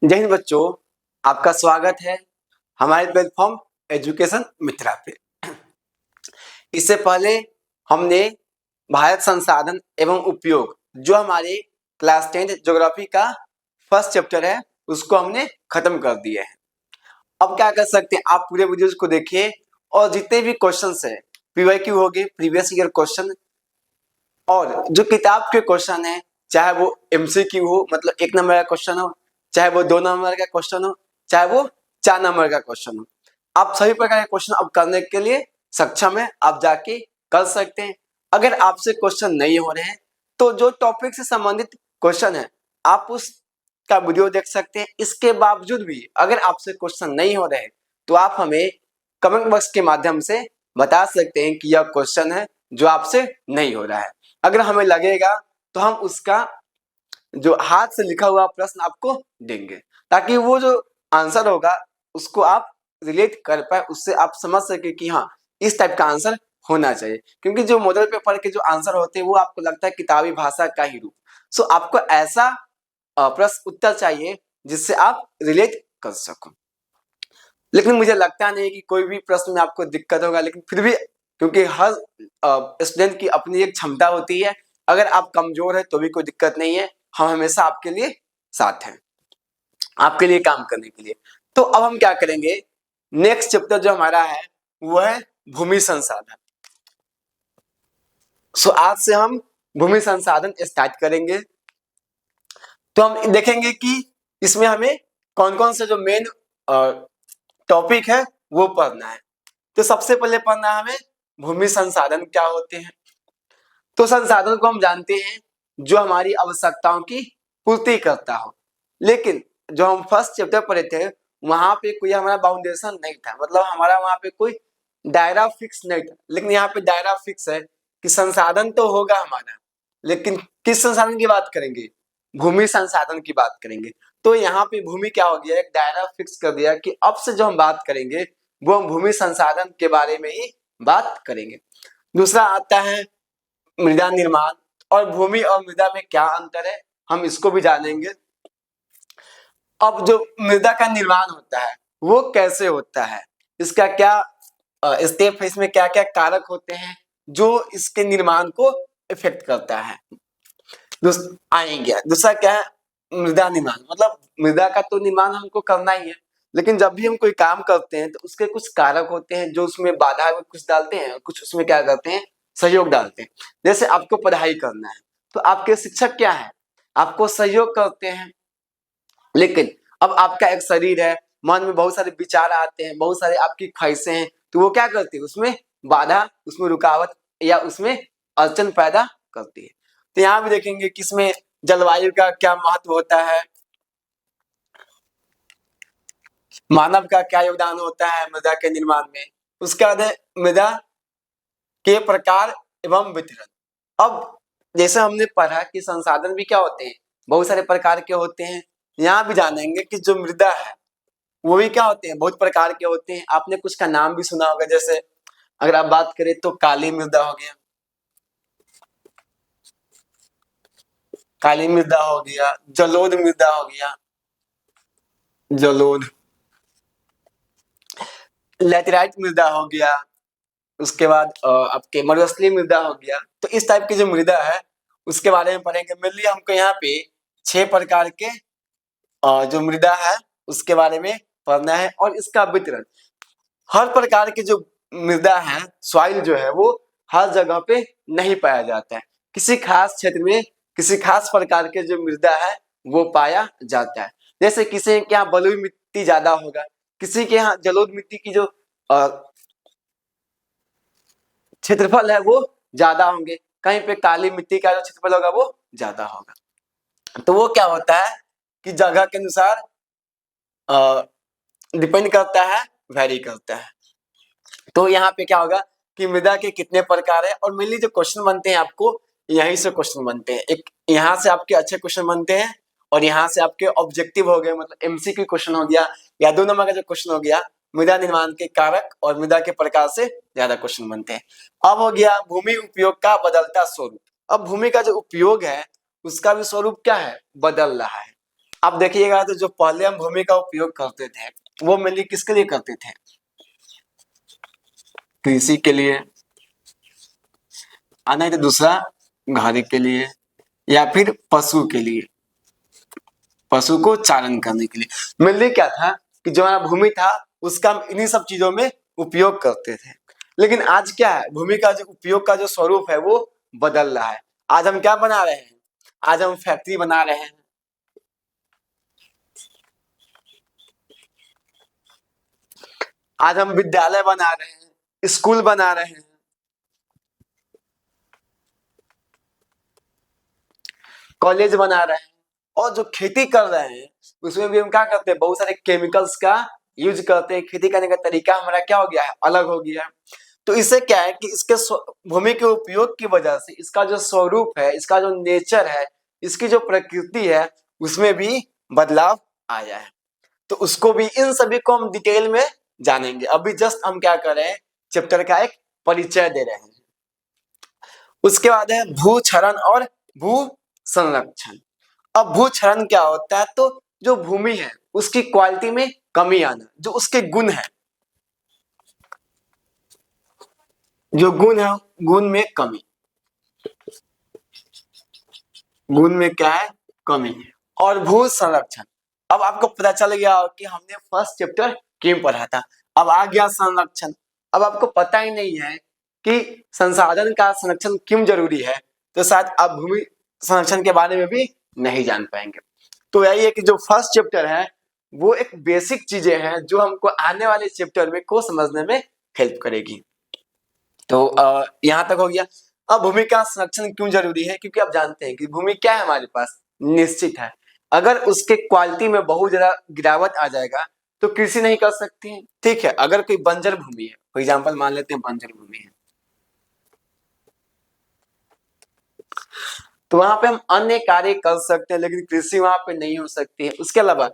जय हिंद बच्चों, आपका स्वागत है हमारे प्लेटफॉर्म एजुकेशन मित्रा पे। इससे पहले हमने भारत संसाधन एवं उपयोग जो हमारे क्लास 10 ज्योग्राफी का फर्स्ट चैप्टर है उसको हमने खत्म कर दिया है। अब क्या कर सकते हैं, आप पूरे वीडियोस को देखिए और जितने भी क्वेश्चंस है पीवाईक्यू हो गए, प्रीवियस ईयर क्वेश्चन, और जो किताब के क्वेश्चन है, चाहे वो एमसीक्यू हो मतलब 1 नंबर का क्वेश्चन हो, चाहे वो 2 नंबर का क्वेश्चन हो, चाहे वो 4 नंबर का क्वेश्चन हो, आप सभी प्रकार के क्वेश्चन अब करने के लिए सक्षम है। आप जाके कर सकते हैं। अगर आपसे क्वेश्चन नहीं हो रहे हैं तो जो टॉपिक से संबंधित क्वेश्चन है आप उसका वीडियो देख सकते हैं। इसके बावजूद भी अगर आपसे क्वेश्चन नहीं हो रहे हैं तो आप हमें कमेंट बॉक्स के माध्यम से बता सकते हैं कि यह क्वेश्चन है जो आपसे नहीं हो रहा है। अगर हमें लगेगा तो हम उसका जो हाथ से लिखा हुआ प्रश्न आपको देंगे, ताकि वो जो आंसर होगा उसको आप रिलेट कर पाए, उससे आप समझ सके कि हाँ इस टाइप का आंसर होना चाहिए। क्योंकि जो मॉडल पेपर के जो आंसर होते हैं वो आपको लगता है किताबी भाषा का ही रूप। सो आपको ऐसा प्रश्न उत्तर चाहिए जिससे आप रिलेट कर सको। लेकिन मुझे लगता नहीं कि कोई भी प्रश्न में आपको दिक्कत होगा, लेकिन फिर भी क्योंकि हर स्टूडेंट की अपनी एक क्षमता होती है, अगर आप कमजोर है तो भी कोई दिक्कत नहीं है, हम हमेशा आपके लिए साथ हैं, आपके लिए काम करने के लिए। तो अब हम क्या करेंगे, नेक्स्ट चैप्टर जो हमारा है वो है भूमि संसाधन। सो आज से हम भूमि संसाधन स्टार्ट करेंगे। तो हम देखेंगे कि इसमें हमें कौन कौन से जो मेन टॉपिक है वो पढ़ना है। तो सबसे पहले पढ़ना है हमें भूमि संसाधन क्या होते हैं। तो संसाधन को हम जानते हैं जो हमारी आवश्यकताओं की पूर्ति करता हो, लेकिन जो हम फर्स्ट चैप्टर पढ़े थे वहां पे कोई हमारा बाउंडेशन नहीं था, मतलब हमारा वहां पे कोई दायरा फिक्स नहीं था। लेकिन यहाँ पे दायरा फिक्स है कि संसाधन तो होगा हमारा, लेकिन किस संसाधन की बात करेंगे, भूमि संसाधन की बात करेंगे। तो यहाँ पे भूमि क्या हो गया, एक दायरा फिक्स कर दिया कि अब से जो हम बात करेंगे वो हम भूमि संसाधन के बारे में ही बात करेंगे। दूसरा आता है मृदा निर्माण, और भूमि और मृदा में क्या अंतर है हम इसको भी जानेंगे। अब जो मृदा का निर्माण होता है वो कैसे होता है, इसका क्या स्टेप है, इसमें क्या क्या कारक होते हैं जो इसके निर्माण को इफेक्ट करता है। आएंगे दूसरा क्या है, मृदा निर्माण, मतलब मृदा का तो निर्माण हमको करना ही है, लेकिन जब भी हम कोई काम करते हैं तो उसके कुछ कारक होते हैं जो उसमें बाधा में कुछ डालते हैं, कुछ उसमें क्या करते हैं सहयोग डालते हैं। जैसे आपको पढ़ाई करना है तो आपके शिक्षक क्या है, आपको सहयोग करते हैं। लेकिन अब आपका एक शरीर है, मन में बहुत सारे विचार आते हैं, बहुत सारे आपकी ख्वाहिशें हैं, तो वो क्या करती है, उसमें बाधा, उसमें रुकावट या उसमें अड़चन पैदा करती है। तो यहाँ भी देखेंगे कि इसमें जलवायु का क्या महत्व होता है, मानव का क्या योगदान होता है मृदा के निर्माण में। उसके बाद है मृदा के प्रकार एवं वितरण। अब जैसे हमने पढ़ा कि संसाधन भी क्या होते हैं, बहुत सारे प्रकार के होते हैं। यहाँ भी जानेंगे कि जो मृदा है वो भी क्या होते हैं, बहुत प्रकार के होते हैं। आपने कुछ का नाम भी सुना होगा, जैसे अगर आप बात करें तो काली मृदा हो गया, काली मृदा हो गया, जलोढ़ मृदा हो गया, जलोढ़, लैटेराइट मृदा हो गया, उसके बाद आपके मरुस्थलीय मृदा हो गया। तो इस टाइप की जो मृदा है उसके बारे में पढ़ेंगे। मेनली हमको यहाँ पे 6 प्रकार के जो मृदा है उसके बारे में पढ़ना है, और इसका वितरण। हर प्रकार की जो मृदा है, सॉइल जो है वो हर जगह पे नहीं पाया जाता है, किसी खास क्षेत्र में किसी खास प्रकार के जो मृदा है वो पाया जाता है। जैसे किसी के यहाँ बलुई मिट्टी ज्यादा होगा, किसी के यहाँ जलोढ़ मिट्टी की जो क्षेत्रफल है वो ज्यादा होंगे, कहीं पे काली मिट्टी का जो क्षेत्रफल होगा वो ज्यादा होगा। तो वो क्या होता है कि जगह के अनुसार डिपेंड करता है, वेरी करता है। तो यहाँ पे क्या होगा कि मृदा के कितने प्रकार है, और मेनली जो क्वेश्चन बनते हैं आपको यहीं से क्वेश्चन बनते हैं। एक यहाँ से आपके अच्छे क्वेश्चन बनते हैं, और यहाँ से आपके ऑब्जेक्टिव हो गए, मतलब एमसीक्यू क्वेश्चन हो गया, या 2 नंबर का जो क्वेश्चन हो गया मृदा निर्माण के कारक और मृदा के प्रकार से ज्यादा क्वेश्चन बनते हैं। अब हो गया भूमि उपयोग का बदलता स्वरूप। अब भूमि का जो उपयोग है उसका भी स्वरूप क्या है, बदल रहा है। अब देखिएगा तो जो पहले हम भूमि का उपयोग करते थे वो मेनली किसके लिए करते थे? कृषि के लिए, और नहीं तो दूसरा घर के लिए, या फिर पशु के लिए, पशु को चारण करने के लिए। मेनली क्या था कि जो हमारा भूमि था उसका हम इन्हीं सब चीजों में उपयोग करते थे। लेकिन आज क्या है, भूमि का जो उपयोग का जो स्वरूप है वो बदल रहा है। आज हम क्या बना रहे हैं? आज हम फैक्ट्री बना रहे हैं, आज हम विद्यालय बना रहे हैं, स्कूल बना रहे हैं, कॉलेज बना रहे हैं, और जो खेती कर रहे हैं उसमें भी हम क्या करते हैं? बहुत सारे केमिकल्स का यूज करते हैं। खेती करने का तरीका हमारा क्या हो गया है? अलग हो गया है। तो इससे क्या है कि इसके भूमि के उपयोग की वजह से इसका जो स्वरूप है, इसका जो नेचर है, इसकी जो प्रकृति है, उसमें भी बदलाव आया है। तो उसको भी, इन सभी को हम डिटेल में जानेंगे। अभी जस्ट हम क्या कर रहे हैं? चैप्टर का एक परिचय दे रहे हैं। उसके बाद है भू क्षरण और भू संरक्षण। अब भू क्षरण क्या होता है? तो जो भूमि है उसकी क्वालिटी में कमी आना, जो उसके गुण है, जो गुण है, गुण में कमी, गुण में क्या है? कमी। और भू संरक्षण, अब आपको पता चल गया कि हमने फर्स्ट चैप्टर क्यों पढ़ा था। अब आ गया संरक्षण। अब आपको पता ही नहीं है कि संसाधन का संरक्षण क्यों जरूरी है, तो शायद आप भूमि संरक्षण के बारे में भी नहीं जान पाएंगे। तो यही है कि जो फर्स्ट चैप्टर है वो एक बेसिक चीजें हैं जो हमको आने वाले चैप्टर में को समझने में हेल्प करेगी। तो यहाँ तक हो गया। अब भूमि का संरक्षण क्यों जरूरी है? क्योंकि आप जानते हैं कि भूमि क्या है हमारे पास? निश्चित है। अगर उसके क्वालिटी में बहुत ज्यादा गिरावट आ जाएगा तो कृषि नहीं कर सकते हैं। ठीक है, अगर कोई बंजर भूमि है, फॉर एग्जाम्पल मान लेते हैं बंजर भूमि है, तो वहां पे हम अन्य कार्य कर सकते हैं लेकिन कृषि वहां पे नहीं हो सकती है। उसके अलावा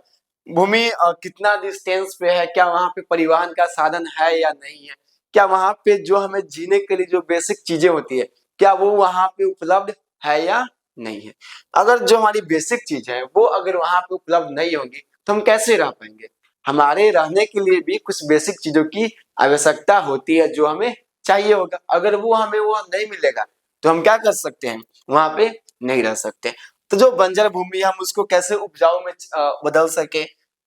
भूमि कितना डिस्टेंस पे है, क्या वहां पे परिवहन का साधन है या नहीं है, क्या वहां पे जो हमें जीने के लिए जो बेसिक चीजें होती है क्या वो वहां पे उपलब्ध है या नहीं है। अगर जो हमारी बेसिक चीज है वो अगर वहां पे उपलब्ध नहीं होगी तो हम कैसे रह पाएंगे? हमारे रहने के लिए भी कुछ बेसिक चीजों की आवश्यकता होती है जो हमें चाहिए होगा। अगर वो हमें वो नहीं मिलेगा तो हम क्या कर सकते हैं? वहां पे नहीं रह सकते। तो जो बंजर भूमि है हम उसको कैसे उपजाऊ में बदल सके।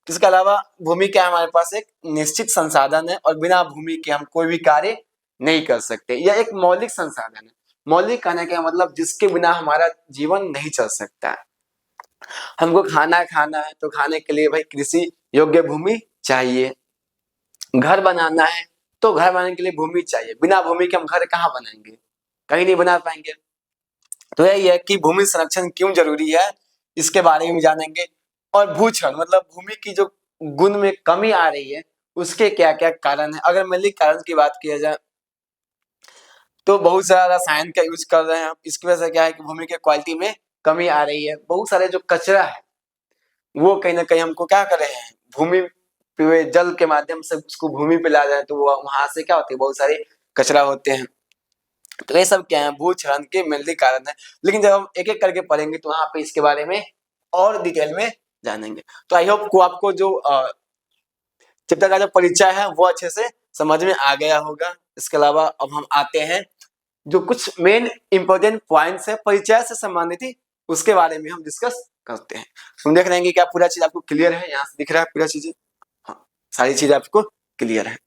इसके अलावा भूमि क्या है? हमारे पास एक निश्चित संसाधन है और बिना भूमि के हम कोई भी कार्य नहीं कर सकते। यह एक मौलिक संसाधन है। मौलिक कहने का मतलब जिसके बिना हमारा जीवन नहीं चल सकता है। हमको खाना खाना है तो खाने के लिए भाई कृषि योग्य भूमि चाहिए। घर बनाना है तो घर बनाने के लिए भूमि चाहिए। बिना भूमि के हम घर कहाँ बनाएंगे? कहीं नहीं बना पाएंगे। तो यही है कि भूमि संरक्षण क्यों जरूरी है, इसके बारे में जानेंगे। और भूक्षरण मतलब भूमि की जो गुण में कमी आ रही है उसके क्या क्या कारण है। अगर मेनली कारण की बात किया जाए तो बहुत सारा रसायन का यूज कर रहे हैं हम। इसकी वजह से क्या है कि भूमि के क्वालिटी में कमी आ रही है। बहुत सारे जो कचरा है वो कहीं ना कहीं हमको क्या कर रहे हैं? भूमि पे जल के माध्यम से उसको भूमि पे ला जाए तो वो वहां से क्या होती है? बहुत सारे कचरा होते हैं। तो ये सब क्या है? भूक्षरण के मेनली कारण है। लेकिन जब हम एक एक करके पढ़ेंगे तो वहां पे इसके बारे में और डिटेल में जानेंगे। तो आई होप को आपको जो चैप्टर का जो परिचय है वो अच्छे से समझ में आ गया होगा। इसके अलावा अब हम आते हैं जो कुछ मेन इंपोर्टेंट पॉइंट्स है परिचय से संबंधित ही उसके बारे में हम डिस्कस करते हैं। हम देख रहे हैं कि क्या पूरा चीज आपको क्लियर है? यहाँ से दिख रहा है पूरा चीजें? हाँ, सारी चीजें आपको क्लियर है।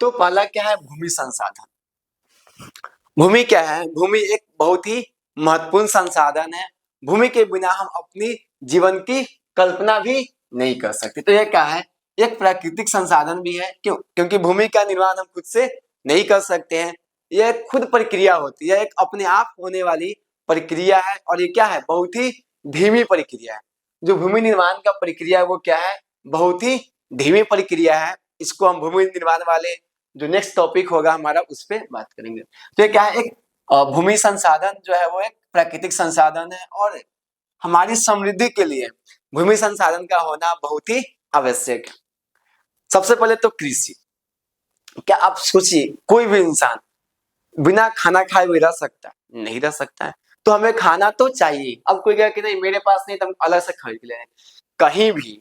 तो पहला क्या है? भूमि संसाधन। भूमि क्या है? भूमि एक बहुत ही महत्वपूर्ण संसाधन है। भूमि के बिना हम अपनी जीवन की कल्पना भी नहीं कर सकते। तो यह क्या है? एक प्राकृतिक संसाधन भी है। क्यों? क्योंकि भूमि का निर्माण हम खुद से नहीं कर सकते हैं। यह खुद प्रक्रिया होती है, एक अपने आप होने वाली प्रक्रिया है। और ये क्या है? बहुत ही धीमी प्रक्रिया है। जो भूमि निर्माण का प्रक्रिया है वो क्या है? बहुत ही धीमी प्रक्रिया है। इसको हम भूमि निर्माण वाले जो नेक्स्ट टॉपिक होगा हमारा उस पर बात करेंगे। तो ये क्या है? एक भूमि संसाधन जो है वो एक प्राकृतिक संसाधन है और हमारी समृद्धि के लिए भूमि संसाधन का होना बहुत ही आवश्यक है। सबसे पहले तो कृषि। क्या आप सोचिए, कोई भी इंसान बिना खाना खाए हुए रह सकता है? नहीं रह सकता है। तो हमें खाना तो चाहिए। अब कोई कहे कि नहीं मेरे पास नहीं तो हम अलग से खरीद लें। कहीं भी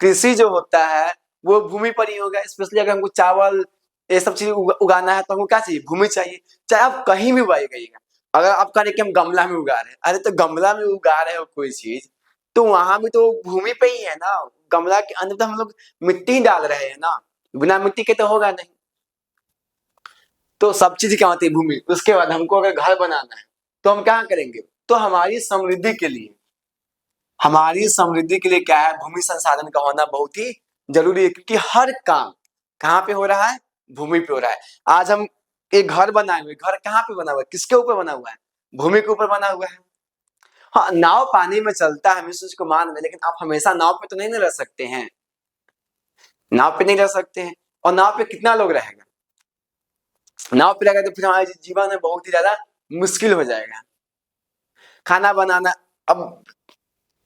कृषि जो होता है वो भूमि पर ही होगा। स्पेशली अगर हमको चावल ये सब चीज उगाना है तो हमको क्या चाहिए, भूमि चाहिए। चाहे आप कहीं भी उगाइएगा, अगर आप कह रहे कि हम गमला में उगा रहे हैं, अरे तो गमला में उगा रहे हो कोई चीज तो वहां भी तो भूमि पे ही है ना। गमला के अंदर तो हम लोग मिट्टी ही डाल रहे हैं ना, बिना मिट्टी के तो होगा नहीं। तो सब चीज क्या होती है, भूमि। उसके बाद हमको अगर घर बनाना है तो हम क्या करेंगे, तो हमारी समृद्धि के लिए क्या है, भूमि संसाधन का होना बहुत ही जरूरी है। क्योंकि हर काम कहाँ पे हो रहा है, भूमि पे हो रहा है। आज हम एक घर बनाए हुए, घर कहाँ पे बना हुआ है, किसके ऊपर बना हुआ है, भूमि के ऊपर बना हुआ है। हाँ, नाव पानी में चलता है, हम इस चीज को मान रहे, लेकिन आप हमेशा नाव पे तो नहीं ना रह सकते हैं। नाव पे नहीं रह सकते हैं, और नाव पे कितना लोग रहेगा। नाव पे रहेगा तो फिर हमारे जीवन में बहुत ही ज्यादा मुश्किल हो जाएगा खाना बनाना। अब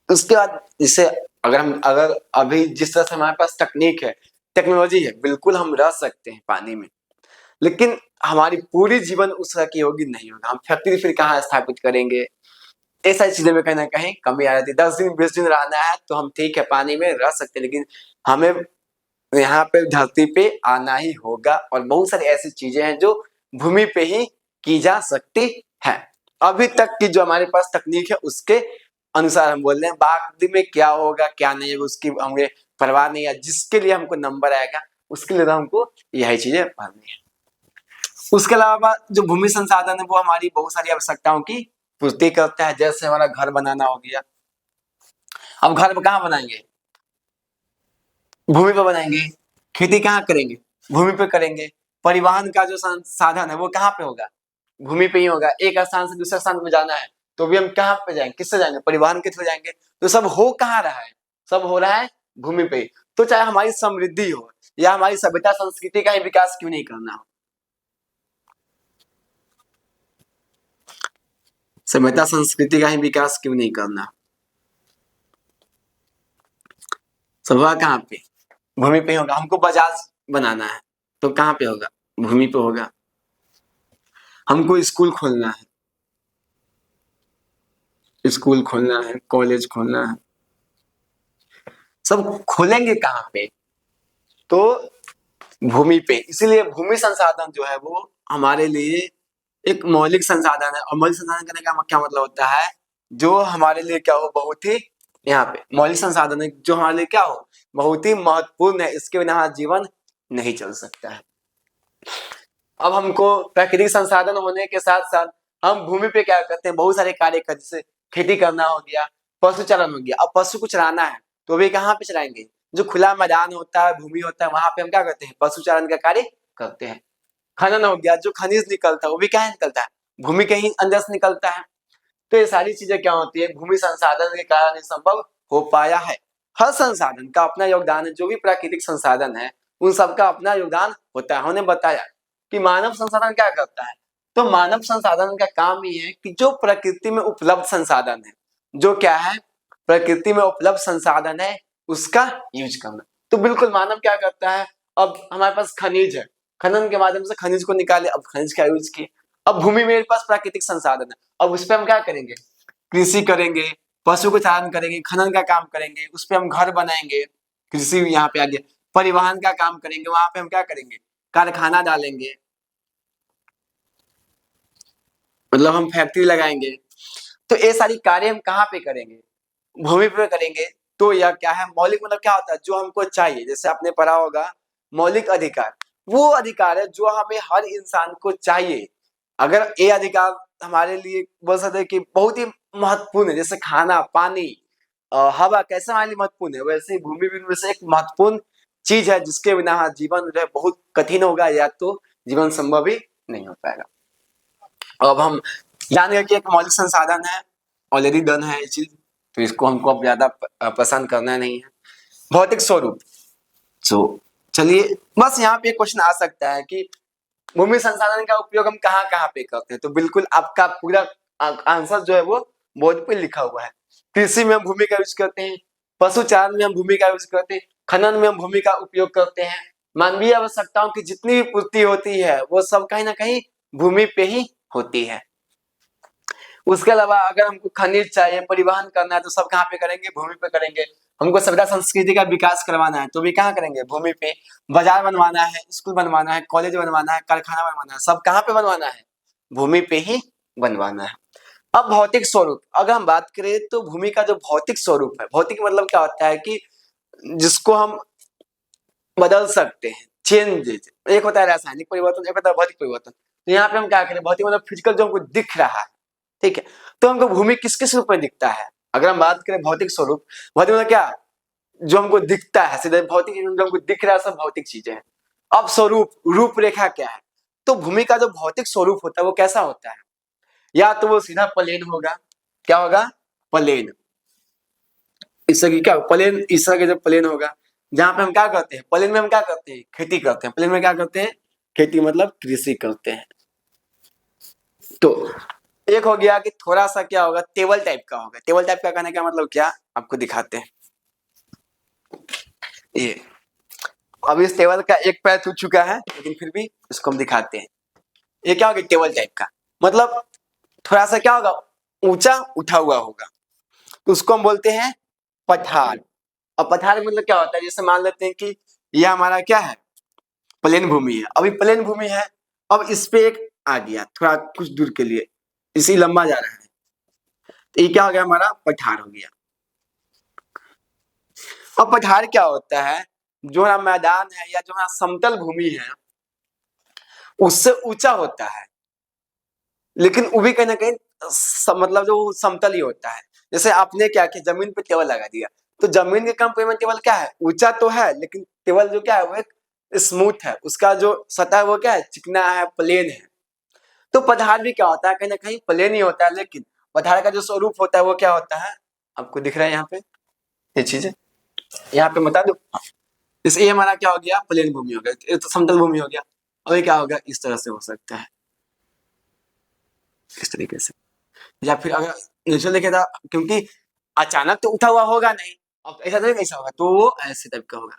उसके बाद जैसे अगर अभी जिस तरह से हमारे पास तकनीक है, टेक्नोलॉजी है, बिल्कुल हम रह सकते हैं पानी में। लेकिन हमारी पूरी जीवन उस तरह की होगी नहीं होगा। हम फैक्ट्री फिर कहाँ स्थापित करेंगे, ये सारी चीजें में कहीं ना कहीं कमी आ जाती है। 10 दिन 20 दिन रहना है तो हम ठीक है पानी में रह सकते हैं, लेकिन हमें यहाँ पे धरती पे आना ही होगा। और बहुत सारी ऐसी चीजें हैं जो भूमि पे ही की जा सकती है। अभी तक की जो हमारे पास तकनीक है उसके अनुसार हम बोल रहे हैं। बाद में क्या होगा क्या नहीं होगा उसकी हमें परवाह नहीं है। जिसके लिए हमको नंबर आएगा उसके लिए तो हमको यही चीजें पढ़नी है। उसके अलावा जो भूमि संसाधन है वो हमारी बहुत सारी आवश्यकताओं की पूर्ति करता है। जैसे हमारा घर बनाना हो गया, अब घर कहाँ बनाएंगे, भूमि पे बनाएंगे। खेती कहाँ करेंगे, भूमि पे करेंगे। परिवहन का जो साधन है वो कहाँ पे होगा, भूमि पे ही होगा। एक स्थान से दूसरे स्थान पे जाना है तो भी हम कहाँ पे जाएंगे, किससे जाएंगे, परिवहन के थ्रू जाएंगे। तो सब हो कहाँ रहा है, सब हो रहा है भूमि पे। तो चाहे हमारी समृद्धि हो या हमारी सभ्यता संस्कृति का ही विकास क्यों नहीं करना हो, सभ्यता संस्कृति का ही विकास क्यों नहीं करना, सब होगा कहाँ पे, भूमि पे होगा। हमको बाजार बनाना है तो कहाँ पे होगा, भूमि पे होगा। हमको स्कूल खोलना है, स्कूल खोलना है, कॉलेज खोलना है, सब खोलेंगे कहाँ पे, तो भूमि पे। इसीलिए भूमि संसाधन जो है वो हमारे लिए एक मौलिक संसाधन है। और मौलिक संसाधन करने का क्या मतलब होता है, जो हमारे लिए क्या हो, बहुत ही, यहाँ पे मौलिक संसाधन है जो हमारे लिए क्या हो, बहुत ही महत्वपूर्ण है। इसके बिना हमारा जीवन नहीं चल सकता है। अब हमको प्राकृतिक संसाधन होने के साथ साथ हम भूमि पे क्या करते हैं, बहुत सारे कार्य करते, जैसे खेती करना हो गया, पशुचारण हो गया। अब पशु को चराना है तो भी कहाँ पे चराएंगे, जो खुला मैदान होता है, भूमि होता है, वहां पे हम क्या करते हैं, पशुचारण का कार्य करते हैं। खनन हो गया, जो खनिज निकलता है वो भी क्या निकलता है, भूमि के ही अंदर से निकलता है। तो ये सारी चीजें क्या होती है, भूमि संसाधन के कारण ही संभव हो पाया है। हर संसाधन का अपना योगदान है, जो भी प्राकृतिक संसाधन है उन सबका अपना योगदान होता है। हमने बताया कि मानव संसाधन क्या करता है, तो मानव संसाधन का काम ये है कि जो प्रकृति में उपलब्ध संसाधन है, जो क्या है, प्रकृति में उपलब्ध संसाधन है उसका यूज करना। तो बिल्कुल मानव क्या करता है, अब हमारे पास खनिज है, खनन के माध्यम से खनिज को निकाले, अब खनिज का यूज किए। अब भूमि मेरे पास प्राकृतिक संसाधन है, अब उस पर हम क्या करेंगे, कृषि करेंगे, पशु को चारण करेंगे, खनन का काम करेंगे, उस पर हम घर बनाएंगे, कृषि यहाँ पे आ गया। परिवहन का काम करेंगे, वहां पे हम क्या करेंगे, कारखाना डालेंगे, मतलब हम फैक्ट्री लगाएंगे। तो ये सारी कार्य हम कहाँ पे करेंगे, भूमि पे करेंगे। तो यह क्या है, मौलिक मतलब क्या होता है, जो हमको चाहिए। जैसे आपने पढ़ा होगा मौलिक अधिकार, वो अधिकार है जो हमें हर इंसान को चाहिए। अगर ये अधिकार हमारे लिए बोल सकते हैं कि बहुत ही महत्वपूर्ण है, जैसे खाना, पानी, हवा कैसे हमारे लिए महत्वपूर्ण है, वैसे ही भूमि भी उनमें से एक महत्वपूर्ण चीज है, जिसके बिना जीवन जो है बहुत कठिन होगा, या तो जीवन संभव ही नहीं हो पाएगा। अब हम जान गए कि एक मौलिक संसाधन है, ऑलरेडी डन है ये चीज, तो इसको हमको अब ज्यादा पसंद करना नहीं है। भौतिक स्वरूप, तो चलिए बस यहाँ पे क्वेश्चन आ सकता है कि भूमि संसाधन का उपयोग हम कहाँ कहाँ पे करते हैं। तो बिल्कुल आपका पूरा आंसर जो है वो बोर्ड पे लिखा हुआ है। कृषि में हम भूमि का यूज करते हैं, पशुचारण में हम भूमि का यूज करते हैं, खनन में हम भूमि का उपयोग करते हैं। मानवीय आवश्यकताओं की जितनी भी पूर्ति होती है वो सब कहीं ना कहीं भूमि पे ही होती है। उसके अलावा अगर हमको खनिज चाहिए, परिवहन करना है तो सब कहाँ पे करेंगे? भूमि पे करेंगे। हमको सभ्यता संस्कृति का विकास करवाना है तो भी कहाँ करेंगे? भूमि पे। बाजार बनवाना है, स्कूल बनवाना है, कॉलेज बनवाना है, कारखाना बनवाना है, सब कहाँ पे बनवाना है? भूमि पे ही बनवाना है। अब भौतिक स्वरूप अगर हम बात करें तो भूमि का जो भौतिक स्वरूप है, भौतिक मतलब क्या होता है कि जिसको हम बदल सकते हैं, चेंजेज। एक होता है रासायनिक परिवर्तन, एक होता है भौतिक परिवर्तन। तो यहाँ पे हम क्या करें? भौतिक मतलब फिजिकल जो हमको दिख रहा है, ठीक है। तो हमको भूमि किस किस रूप में दिखता है? अगर हम बात करें भौतिक स्वरूप, भौतिक मतलब क्या? जो हमको दिखता है, सीधे भौतिक जो हमको दिख रहा है सब भौतिक चीजें हैं। अब स्वरूप, रूपरेखा क्या है? तो भूमि का जो भौतिक स्वरूप होता है वो कैसा होता है? या तो वो सीधा प्लेन होगा, क्या होगा? प्लेन। इस तरह की क्या प्लेन, इस तरह के जो प्लेन होगा जहां पे हम क्या करते हैं? प्लेन में हम क्या करते हैं? खेती करते हैं। प्लेन में क्या करते हैं? खेती मतलब कृषि करते हैं। तो एक हो गया कि थोड़ा सा क्या होगा? टेबल टाइप का होगा। टेबल टाइप का कहने का मतलब क्या? आपको दिखाते हैं। ये अब इस टेबल का एक पैर टूट चुका है लेकिन फिर भी इसको हम दिखाते हैं। ये क्या होगा? टेबल टाइप का मतलब थोड़ा सा क्या होगा? ऊंचा उठा हुआ होगा, तो उसको हम बोलते हैं पठार। और पठार मतलब क्या होता है? जैसे मान लेते हैं कि यह हमारा क्या है? प्लेन भूमि है। अभी प्लेन भूमि है, अब इस पे एक आ गया थोड़ा कुछ दूर के लिए, इसी लंबा जा रहा है, तो ये क्या हो गया? हमारा पठार हो गया। अब पठार क्या होता है? जो हमारा मैदान है या जो हमारा समतल भूमि है उससे ऊंचा होता है, लेकिन वो भी कहीं ना कहीं मतलब जो समतल ही होता है। जैसे आपने क्या किया? जमीन पे टेबल लगा दिया, तो जमीन के कम में टेबल क्या है? ऊंचा तो है, लेकिन टेबल जो क्या है वो एक स्मूथ है, उसका जो सतह है वो क्या है? चिकना है, प्लेन है। तो पठार भी क्या होता है? कहीं ना कहीं प्लेन ही होता है, लेकिन पठार का जो स्वरूप होता है वो क्या होता है? आपको दिख रहा है यहाँ पे ये चीजें, यहाँ पे बता दो। जैसे ये हमारा क्या हो गया? प्लेन भूमि हो गया, ये तो समतल भूमि हो गया। और ये क्या होगा? इस तरह से हो सकता है, इस तरीके से। या फिर अगर नेचुरल देखे था, क्योंकि अचानक तो उठा हुआ होगा नहीं, अब ऐसा नहीं कैसा होगा? तो वो ऐसे टाइप का होगा,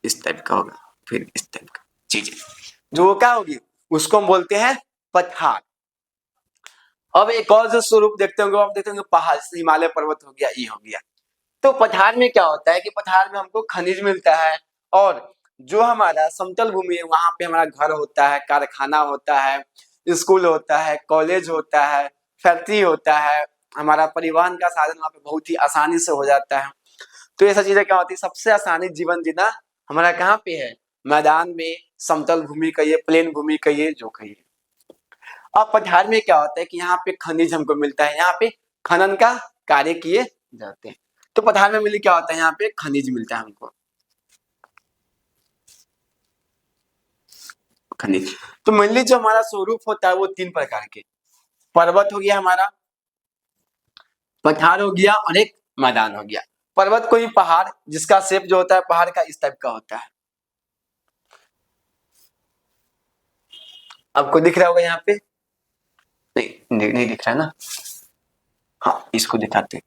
इस टाइप का होगा, फिर इस टाइप का चीजें जो वो क्या होगी उसको हम बोलते हैं पठार। अब एक और जो स्वरूप देखते होंगे आप देखते होंगे पहाड़, हिमालय पर्वत हो गया, ये हो गया। तो पठार में क्या होता है कि पठार में हमको खनिज मिलता है, और जो हमारा समतल भूमि है वहां पे हमारा घर होता है, कारखाना होता है, स्कूल होता है, कॉलेज होता है, फैक्ट्री होता है, हमारा परिवहन का साधन वहां पे बहुत ही आसानी से हो जाता है। तो ये सब चीजें क्या होती है? सबसे आसानी जीवन जीना हमारा कहाँ पे है? मैदान में, समतल भूमि कहिए, प्लेन भूमि कहिए, जो कहिए। अब पठार में क्या होता है कि यहाँ पे खनिज हमको मिलता है, यहाँ पे खनन का कार्य किए जाते हैं। तो पठार में मिली क्या होता है? यहाँ पे खनिज मिलता है हमको, खनिज। तो मेनली जो हमारा स्वरूप होता है वो तीन प्रकार के, पर्वत हो गया हमारा, पठार हो गया, और एक मैदान हो गया। पर्वत कोई पहाड़ जिसका शेप जो होता है पहाड़ का इस टाइप का होता है, आपको दिख रहा होगा यहाँ पे? नहीं दिख रहा है ना? हाँ, इसको दिखाते हैं।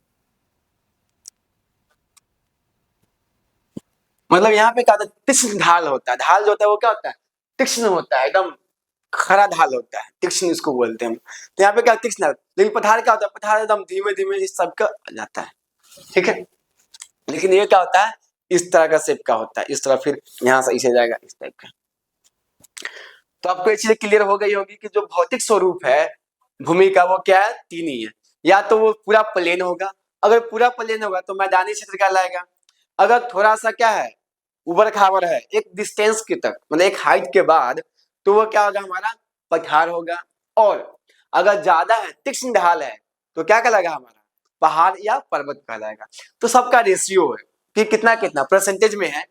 मतलब यहाँ पे क्या होता है? तीक्ष्ण ढाल होता है। ढाल जो होता है वो क्या होता है? तीक्ष्ण होता है, एकदम खरा ढाल होता है, तीक्ष्ण इसको बोलते हैं हम। तो यहाँ पे क्या तीक्ष्ण ढाल, लेकिन पठार क्या होता है? पठार एकदम धीमे धीमे इस सब का जाता है, ठीक है। लेकिन ये क्या होता है? इस तरह का शेप का होता है, इस तरह, फिर यहाँ से इसे जाएगा इस टाइप का। तो आपको ये चीज क्लियर हो गई होगी कि जो भौतिक स्वरूप है भूमि का वो क्या है? तीन ही है। या तो वो पूरा प्लेन होगा, अगर पूरा प्लेन होगा तो मैदानी क्षेत्र कहलाएगा। अगर थोड़ा सा क्या है? उबड़ खाबड़ है, एक डिस्टेंस की तक मतलब एक हाइट के बाद, तो वो क्या होगा? हमारा पठार होगा। और अगर ज्यादा है, तीक्ष्ण ढाल है, तो क्या कहलाएगा? हमारा पहाड़ या पर्वत कहलाएगा। तो सबका रेशियो है कि कितना कितना परसेंटेज में है।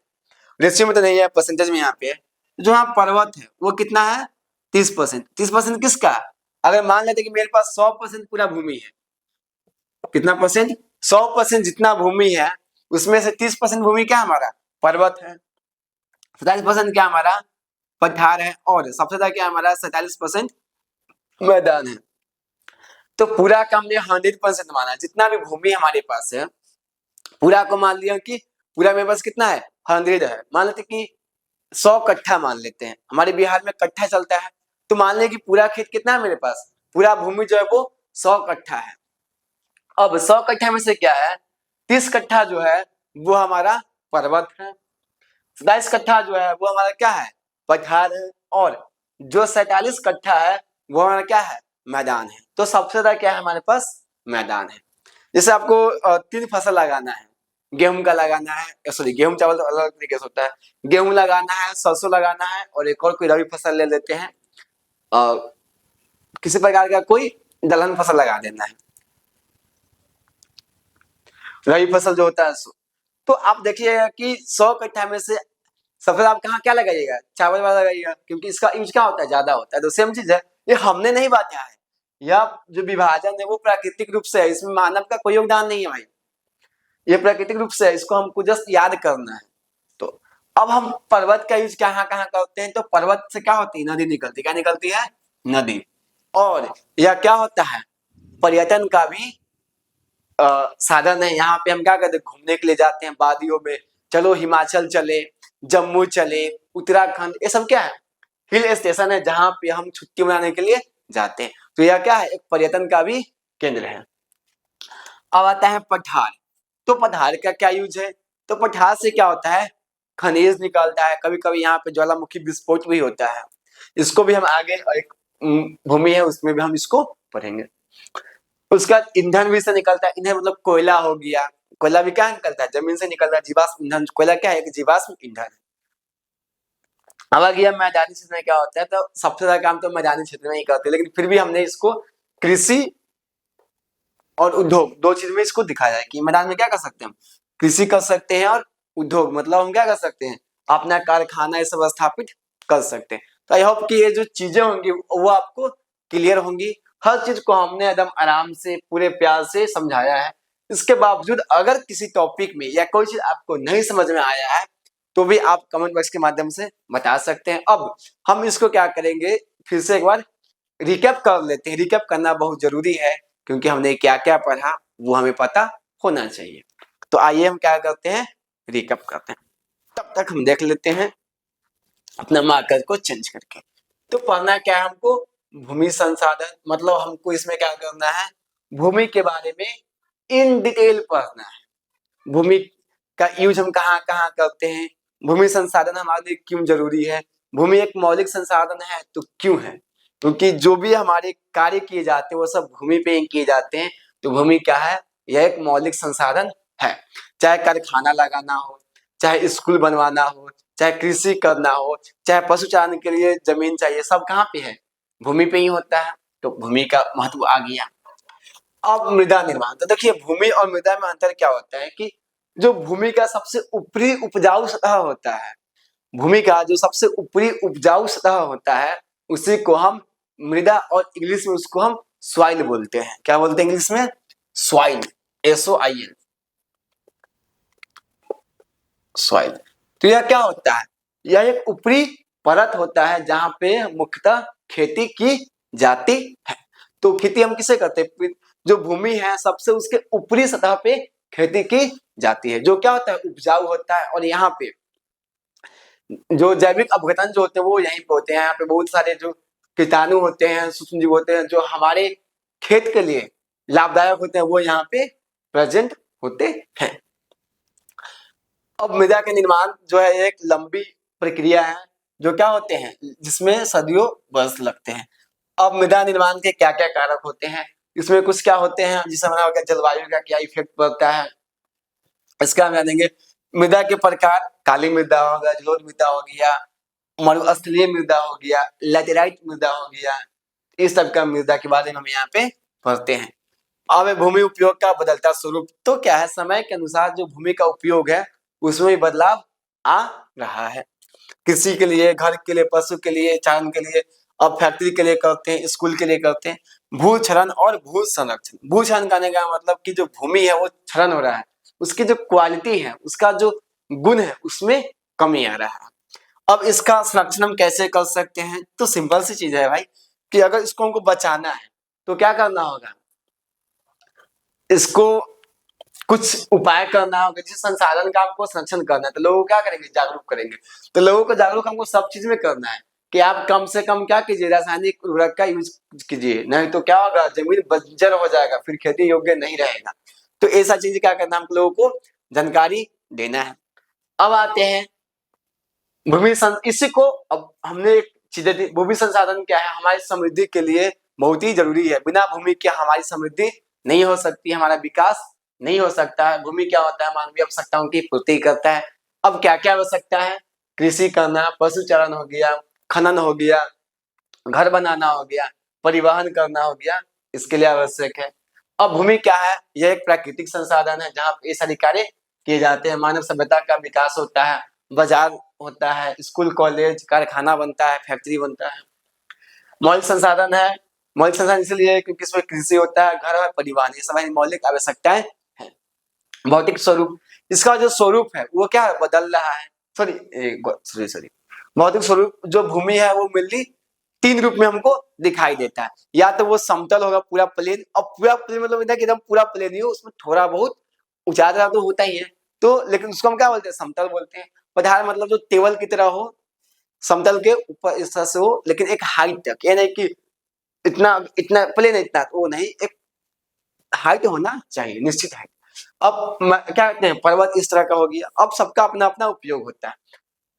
रेशियो में तो नहीं है, परसेंटेज में यहाँ पे है। जो यहाँ पर्वत है वो कितना है? 30%। 30% किसका? अगर मान लेते कि मेरे पास 100% पूरा भूमि है, कितना परसेंट? 100% जितना भूमि है उसमें से 30% भूमि क्या हमारा? पर्वत है। 47% क्या हमारा? पठार है। और सबसे ज्यादा क्या हमारा? 47% मैदान है। तो पूरा का हमने 100% माना, जितना भी भूमि हमारे पास है पूरा को मान लिया कि पूरा मेरे पास कितना है? 100 है। मान लेते कि 100 कट्ठा मान लेते हैं, हमारे बिहार में कट्ठा चलता है। तो मान लें कि पूरा खेत कितना है मेरे पास? पूरा भूमि जो है वो 100 कट्ठा है। अब 100 कट्ठा में से क्या है, 30 कट्ठा जो है वो हमारा पर्वत है, 27 कट्ठा जो है वो हमारा क्या है, पठार है, और जो 47 कट्ठा है वो हमारा क्या है, मैदान है। तो सबसे ज्यादा क्या है हमारे पास, मैदान है। जैसे आपको 3 फसल लगाना है, गेहूं का लगाना है, सॉरी गेहूं चावल तो अलग तरीके से होता है, गेहूं लगाना है, सरसों लगाना है, और एक और कोई रबी फसल ले लेते हैं, किसी प्रकार का कोई दलहन फसल लगा देना है, रबी फसल जो होता है सो। तो आप देखिएगा कि 100 कट्ठा में से सबसे आप कहाँ क्या लगाइएगा, चावल वाला लगाइएगा, क्योंकि इसका यूज क्या होता है, ज्यादा होता है। तो सेम चीज है, ये हमने नहीं बांटा है, यह जो विभाजन है वो प्राकृतिक रूप से है, इसमें मानव का कोई योगदान नहीं है भाई, ये प्राकृतिक रूप से है, इसको हमको जस्ट याद करना है। तो अब हम पर्वत का यूज कहाँ कहाँ करते हैं, तो पर्वत से क्या होती है, नदी निकलती, क्या निकलती है, नदी। और यह क्या होता है, पर्यटन का भी साधन है। यहाँ पे हम क्या करते हैं, घूमने के लिए जाते हैं वादियों में, चलो हिमाचल चले, जम्मू चले, उत्तराखंड, ये सब क्या है, हिल स्टेशन है जहाँ पे हम छुट्टी मनाने के लिए जाते हैं। तो यह क्या है, एक पर्यटन का भी केंद्र है। अब आता है पठार। तो पठार का क्या यूज है, तो पठार से क्या होता है, खनिज निकलता है, कभी कभी यहाँ पे ज्वालामुखी विस्फोट भी होता है, इसको भी हम आगे एक भूमि है उसमें भी हम इसको पढ़ेंगे। उसका ईंधन भी से निकलता है, ईंधन मतलब कोयला हो गया, कोयला भी क्या निकलता है, जमीन से निकलता है, जीवाश्म ईंधन। कोयला क्या है, जीवाश्म ईंधन है। अब अगर मैदानी क्षेत्र में क्या होता है, तो सबसे ज्यादा काम तो मैदानी क्षेत्र में ही करते हैं, लेकिन फिर भी हमने इसको कृषि और उद्योग दो चीज में इसको दिखाया है कि मैदान में क्या कर सकते हैं हम, कृषि कर सकते हैं, और उद्योग मतलब हम क्या कर सकते हैं, अपना कारखाना ये सब स्थापित कर सकते हैं। तो आई होप कि ये जो चीजें होंगी वो आपको क्लियर होंगी। हर चीज को हमने एकदम आराम से पूरे प्यार से समझाया है। इसके बावजूद अगर किसी टॉपिक में या कोई चीज आपको नहीं समझ में आया है तो भी आप कमेंट बॉक्स के माध्यम से बता सकते हैं। अब हम इसको क्या करेंगे, फिर से एक बार रिकैप कर लेते हैं। रिकैप करना बहुत जरूरी है क्योंकि हमने क्या क्या पढ़ा वो हमें पता होना चाहिए। तो आइए हम क्या करते हैं, रिकैप करते हैं। तब तक हम देख लेते हैं अपना मार्कर को चेंज करके। तो पढ़ना क्या है हमको, भूमि संसाधन, मतलब हमको इसमें क्या करना है, भूमि के बारे में इन डिटेल पढ़ना है। भूमि का यूज हम कहाँ कहाँ करते हैं, भूमि संसाधन हमारे लिए क्यों जरूरी है, भूमि एक मौलिक संसाधन है तो क्यों है, क्योंकि जो भी हमारे कार्य किए जाते हैं वो सब भूमि पे ही किए जाते हैं। तो भूमि क्या है, यह एक मौलिक संसाधन है। चाहे कारखाना लगाना हो, चाहे स्कूल बनवाना हो, चाहे कृषि करना हो, चाहे पशुचारण के लिए जमीन चाहिए, सब कहाँ पे है, भूमि पे ही होता है। तो भूमि का महत्व आ गया। अब मृदा निर्माण, तो देखिए भूमि और मृदा में अंतर क्या होता है कि जो भूमि का सबसे ऊपरी उपजाऊ सतह होता है, भूमि का जो सबसे ऊपरी उपजाऊ सतह होता है उसी को हम मृदा, और इंग्लिश में उसको हम सॉइल बोलते हैं। क्या बोलते हैं इंग्लिश में, सॉइल, SOIL, सॉइल। तो यह क्या होता है, यह एक ऊपरी परत होता है जहां पे मुख्यतः खेती की जाती है। तो खेती हम किसे करते हैं, जो भूमि है सबसे उसके ऊपरी सतह पे खेती की जाती है, जो क्या होता है, उपजाऊ होता है। और यहाँ पे जो जैविक अपघटन जो होते हैं वो यहीं पे होते हैं। यहाँ पे बहुत सारे जो कीटाणु होते हैं, सूक्ष्म जीव होते हैं जो हमारे खेत के लिए लाभदायक होते हैं, वो यहाँ पे प्रेजेंट होते हैं। अब मृदा के निर्माण जो है एक लंबी प्रक्रिया है जो क्या होते हैं, जिसमें सदियों वर्ष लगते हैं। अब मृदा निर्माण के क्या क्या कारक होते हैं, इसमें कुछ क्या होते हैं, जिसे हमारा जलवायु का क्या इफेक्ट पड़ता है, इसका हम जानेंगे। मृदा के प्रकार, काली मृदा हो गया, जलोढ़ मृदा हो गया, मरुस्थलीय मृदा हो गया, लैटेराइट मृदा हो गया, इस सब का मृदा के बारे में हम यहाँ पे पढ़ते हैं। अब भूमि उपयोग का बदलता स्वरूप, तो क्या है, समय के अनुसार जो भूमि का उपयोग है उसमें भी बदलाव आ रहा है। कृषि के लिए, घर के लिए, पशु के लिए, चारण के लिए, अब फैक्ट्री के लिए करते हैं, स्कूल के लिए करते हैं। भू क्षरण और भू संरक्षण, भू क्षरण करने का मतलब कि जो भूमि है वो क्षरण हो रहा है, उसकी जो क्वालिटी है, उसका जो गुण है उसमें कमी आ रहा है। अब इसका संरक्षण हम कैसे कर सकते हैं, तो सिंपल सी चीज है भाई कि अगर इसको हमको बचाना है तो क्या करना होगा, इसको कुछ उपाय करना होगा। जिस संसाधन का आपको संरक्षण करना है तो लोगों को क्या करेंगे, जागरूक करेंगे। तो लोगों को जागरूक हमको सब चीज में करना है, कि आप कम से कम क्या कीजिए, रासायनिक उर्वरक का यूज कीजिए, नहीं तो क्या होगा, जमीन बंजर हो जाएगा, फिर खेती योग्य नहीं रहेगा। तो ऐसा चीज क्या करना है, हम लोगों को जानकारी देना है। अब आते हैं इसी को, अब हमने एक चीजें दी, भूमि संसाधन क्या है, हमारी समृद्धि के लिए बहुत ही जरूरी है। बिना भूमि के हमारी समृद्धि नहीं हो सकती, हमारा विकास नहीं हो सकता है। भूमि क्या होता है, मानवीय आवश्यकताओं की पूर्ति करता है। अब क्या क्या आवश्यकता है, कृषि करना, पशुचारण हो गया, खनन हो गया, घर बनाना हो गया, परिवहन करना हो गया, इसके लिए आवश्यक है। अब भूमि क्या है, यह एक प्राकृतिक संसाधन है जहाँ ये सारे कार्य किए जाते हैं, मानव सभ्यता का विकास होता है, बाजार होता है, स्कूल कॉलेज कारखाना बनता है, फैक्ट्री बनता है। मौलिक संसाधन है, मौलिक संसाधन इसलिए क्योंकि इसमें कृषि होता है, घर और परिवहन, ये सभी मौलिक आवश्यकताएं हैं। भौतिक स्वरूप, इसका जो स्वरूप है वो क्या बदल रहा है, सॉरी भौतिक स्वरूप जो भूमि है वो मेनली 3 रूप में हमको दिखाई देता है। या तो वो समतल होगा पूरा प्लेन, और पूरा प्लेन मतलब कि एकदम पूरा प्लेन ही हो, उसमें थोड़ा बहुत उचार तो होता ही है, तो लेकिन उसको हम क्या बोलते हैं, समतल बोलते हैं। पठार मतलब जो टेबल की तरह हो, समतल के ऊपर इस तरह से हो, लेकिन एक हाइट तक, ये नहीं कि इतना इतना प्लेन है, इतना वो नहीं, एक हाइट होना चाहिए, निश्चित हाइट। अब क्या कहते हैं, पर्वत इस तरह का हो गया। अब सबका अपना अपना उपयोग होता है।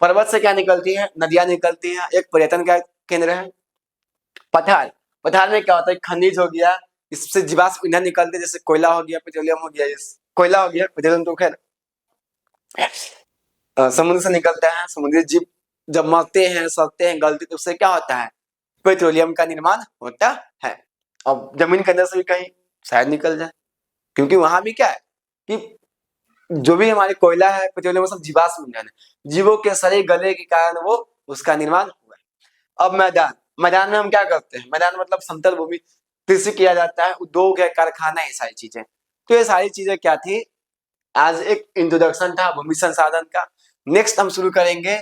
पर्वत से क्या निकलती है, नदियां निकलती हैं, एक पर्यटन का केंद्र है। पठार, पठार में क्या होता है, खनिज हो गया, इससे जीवाश्म ईंधन निकलते हैं, जैसे कोयला हो गया, पेट्रोलियम हो गया, कोयला हो गया, पेट्रोलियम तो खैर समुद्र से निकलता है। समुद्री जीव जब मरते हैं, सड़ते हैं, गलते, तो उससे क्या होता है, पेट्रोलियम का निर्माण होता है। अब जमीन के अंदर से भी कहीं शायद निकल जाए, क्योंकि वहां भी क्या है कि जो भी हमारे कोयला है, पेट्रोलियम, सब जीवाश्म ईंधन है, जीवों के सड़े गले के कारण वो उसका निर्माण हुआ है। अब मैदान, मैदान में हम क्या करते हैं, मैदान मतलब समतल भूमि, कृषि किया जाता है, उद्योग है, कारखाना है, ये सारी चीजें। तो ये सारी चीजें क्या थी, आज एक इंट्रोडक्शन था भूमि संसाधन का। नेक्स्ट हम शुरू करेंगे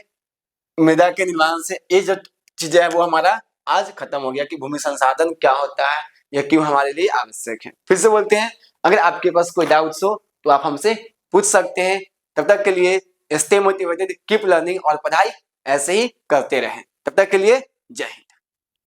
मृदा के निर्माण से। ये जो चीजें है वो हमारा आज खत्म हो गया कि भूमि संसाधन क्या होता है, यह क्यों हमारे लिए आवश्यक है। फिर से बोलते हैं, अगर आपके पास कोई डाउट्स हो तो आप हमसे पूछ सकते हैं। तब तक के लिए स्टे मोटिवेटेड, कीप लर्निंग, और पढ़ाई ऐसे ही करते रहें। तब तक के लिए जय हिंद।